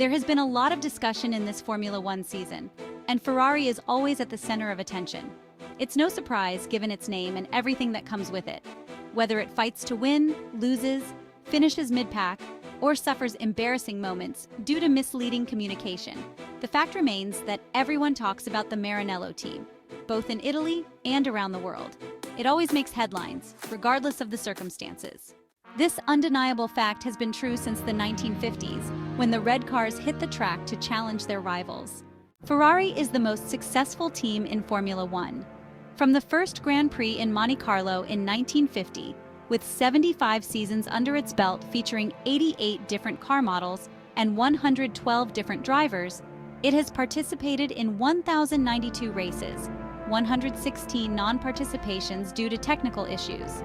There has been a lot of discussion in this Formula One season, and Ferrari is always at the center of attention. It's no surprise given its name and everything that comes with it. Whether it fights to win, loses, finishes mid-pack, or suffers embarrassing moments due to misleading communication, the fact remains that everyone talks about the Maranello team, both in Italy and around the world. It always makes headlines, regardless of the circumstances. This undeniable fact has been true since the 1950s, when the red cars hit the track to challenge their rivals. Ferrari is the most successful team in Formula One. From the first Grand Prix in Monte Carlo in 1950, with 75 seasons under its belt featuring 88 different car models and 112 different drivers, it has participated in 1,092 races, 116 non-participations due to technical issues.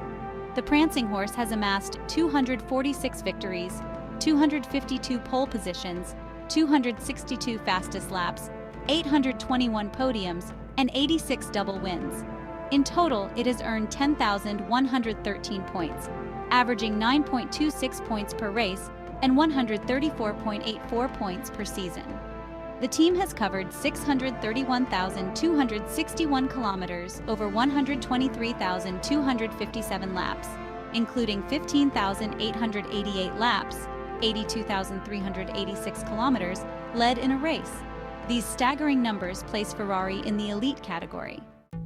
The prancing horse has amassed 246 victories, 252 pole positions, 262 fastest laps, 821 podiums, and 86 double wins. In total, it has earned 10,113 points, averaging 9.26 points per race and 134.84 points per season. The team has covered 631,261 kilometers over 123,257 laps, including 15,888 laps, 82,386 kilometers, led in a race. These staggering numbers place Ferrari in the elite category.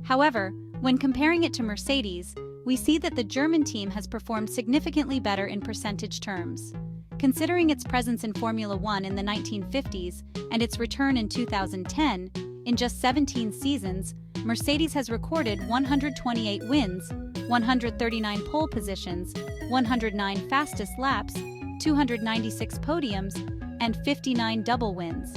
However, when comparing it to Mercedes, we see that the German team has performed significantly better in percentage terms. Considering its presence in Formula One in the 1950s and its return in 2010, in just 17 seasons, Mercedes has recorded 128 wins, 139 pole positions, 109 fastest laps, 296 podiums, and 59 double wins.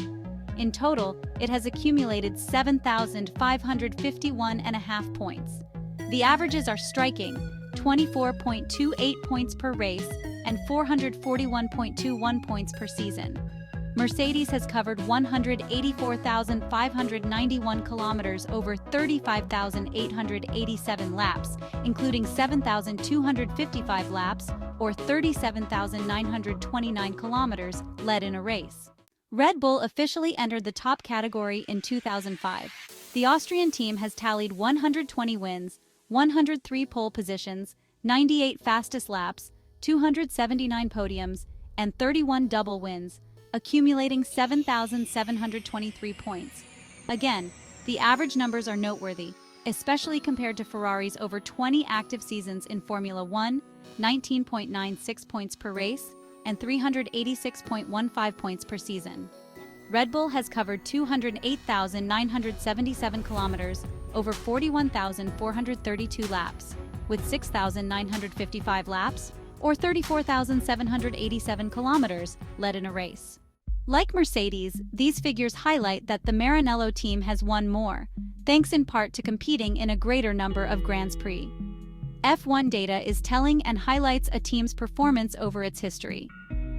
In total, it has accumulated 7,551.5 points. The averages are striking: 24.28 points per race and 441.21 points per season. Mercedes has covered 184,591 kilometers over 35,887 laps, including 7,255 laps, or 37,929 kilometers, led in a race. Red Bull officially entered the top category in 2005. The Austrian team has tallied 120 wins, 103 pole positions, 98 fastest laps, 279 podiums, and 31 double wins, accumulating 7,723 points. Again, the average numbers are noteworthy, especially compared to Ferrari's over 20 active seasons in Formula One, 19.96 points per race, and 386.15 points per season. Red Bull has covered 208,977 kilometers over 41,432 laps, with 6,955 laps, or 34,787 kilometers, led in a race. Like Mercedes, these figures highlight that the Maranello team has won more, thanks in part to competing in a greater number of Grand Prix. F1 data is telling and highlights a team's performance over its history.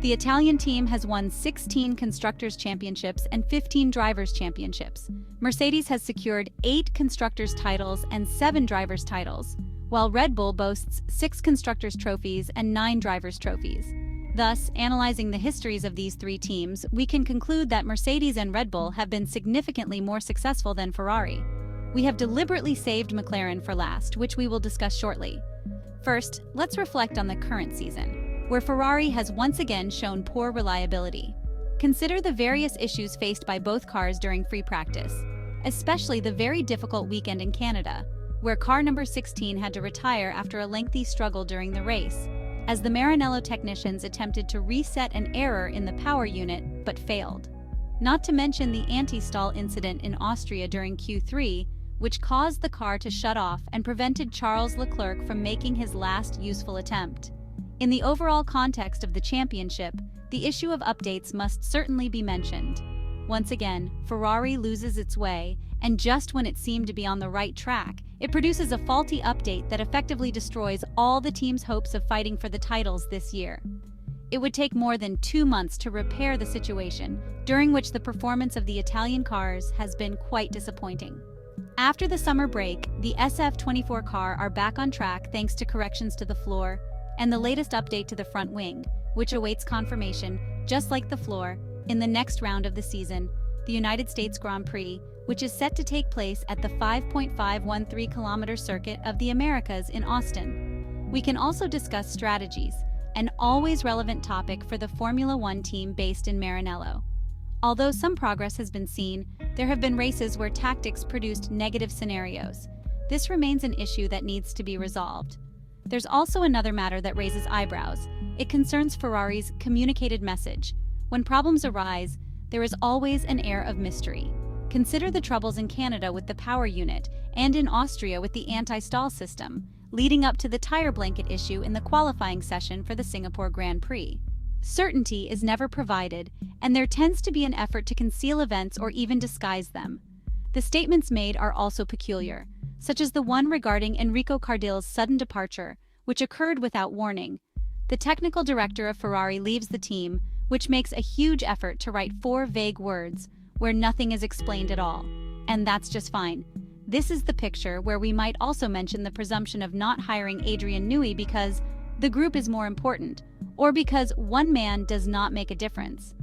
The Italian team has won 16 Constructors' Championships and 15 Drivers' Championships. Mercedes has secured 8 Constructors' titles and 7 Drivers' titles, while Red Bull boasts 6 Constructors' trophies and 9 Drivers' trophies. Thus, analyzing the histories of these three teams, we can conclude that Mercedes and Red Bull have been significantly more successful than Ferrari. We have deliberately saved McLaren for last, which we will discuss shortly. First, let's reflect on the current season, where Ferrari has once again shown poor reliability. Consider the various issues faced by both cars during free practice, especially the very difficult weekend in Canada, where car number 16 had to retire after a lengthy struggle during the race, as the Maranello technicians attempted to reset an error in the power unit but failed. Not to mention the anti-stall incident in Austria during Q3, which caused the car to shut off and prevented Charles Leclerc from making his last useful attempt. In the overall context of the championship, the issue of updates must certainly be mentioned. Once again, Ferrari loses its way, and just when it seemed to be on the right track, it produces a faulty update that effectively destroys all the team's hopes of fighting for the titles this year. It would take more than 2 months to repair the situation, during which the performance of the Italian cars has been quite disappointing. After the summer break, the SF24 car are back on track thanks to corrections to the floor and the latest update to the front wing, which awaits confirmation, just like the floor, in the next round of the season, the United States Grand Prix, which is set to take place at the 5.513-kilometer circuit of the Americas in Austin. We can also discuss strategies, an always relevant topic for the Formula One team based in Maranello. Although some progress has been seen, there have been races where tactics produced negative scenarios. This remains an issue that needs to be resolved. There's also another matter that raises eyebrows. It concerns Ferrari's communicated message. When problems arise, there is always an air of mystery. Consider the troubles in Canada with the power unit and in Austria with the anti-stall system, leading up to the tire blanket issue in the qualifying session for the Singapore Grand Prix. Certainty is never provided, and there tends to be an effort to conceal events or even disguise them. The statements made are also peculiar, such as the one regarding Enrico Cardil's sudden departure, which occurred without warning. The technical director of Ferrari leaves the team, which makes a huge effort to write 4 vague words where nothing is explained at all. And that's just fine. This is the picture where we might also mention the presumption of not hiring Adrian Newey because the group is more important, or because one man does not make a difference.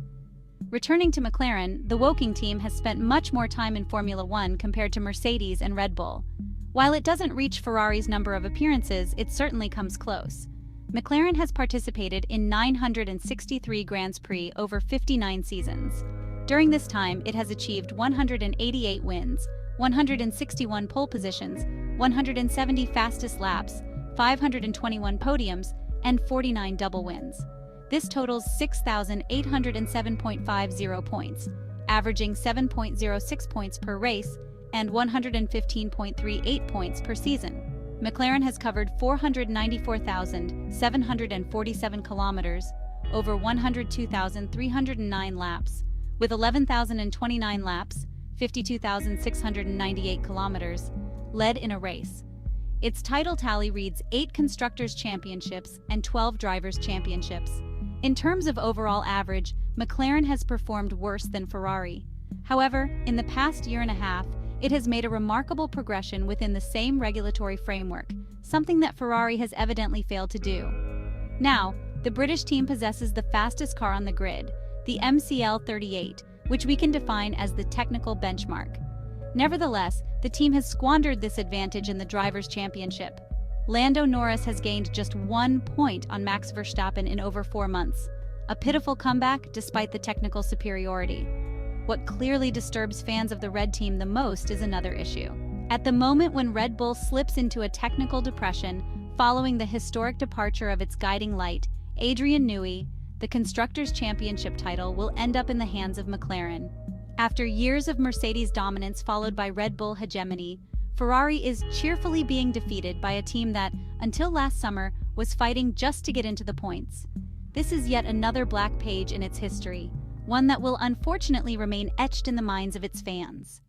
Returning to McLaren, the Woking team has spent much more time in Formula One compared to Mercedes and Red Bull. While it doesn't reach Ferrari's number of appearances, it certainly comes close. McLaren has participated in 963 Grand Prix over 59 seasons. During this time, it has achieved 188 wins, 161 pole positions, 170 fastest laps, 521 podiums, and 49 double wins. This totals 6,807.50 points, averaging 7.06 points per race and 115.38 points per season. McLaren has covered 494,747 kilometers, over 102,309 laps, with 11,029 laps, 52,698 kilometers, led in a race. Its title tally reads 8 Constructors' Championships and 12 Drivers' Championships. In terms of overall average, McLaren has performed worse than Ferrari. However, in the past year and a half, it has made a remarkable progression within the same regulatory framework, something that Ferrari has evidently failed to do. Now, the British team possesses the fastest car on the grid, the MCL38, which we can define as the technical benchmark. Nevertheless, the team has squandered this advantage in the Drivers' Championship. Lando Norris has gained just 1 point on Max Verstappen in over 4 months, a pitiful comeback despite the technical superiority. What clearly disturbs fans of the Red team the most is another issue. At the moment when Red Bull slips into a technical depression following the historic departure of its guiding light, Adrian Newey, the Constructors' Championship title will end up in the hands of McLaren. After years of Mercedes dominance followed by Red Bull hegemony, Ferrari is cheerfully being defeated by a team that, until last summer, was fighting just to get into the points. This is yet another black page in its history, one that will unfortunately remain etched in the minds of its fans.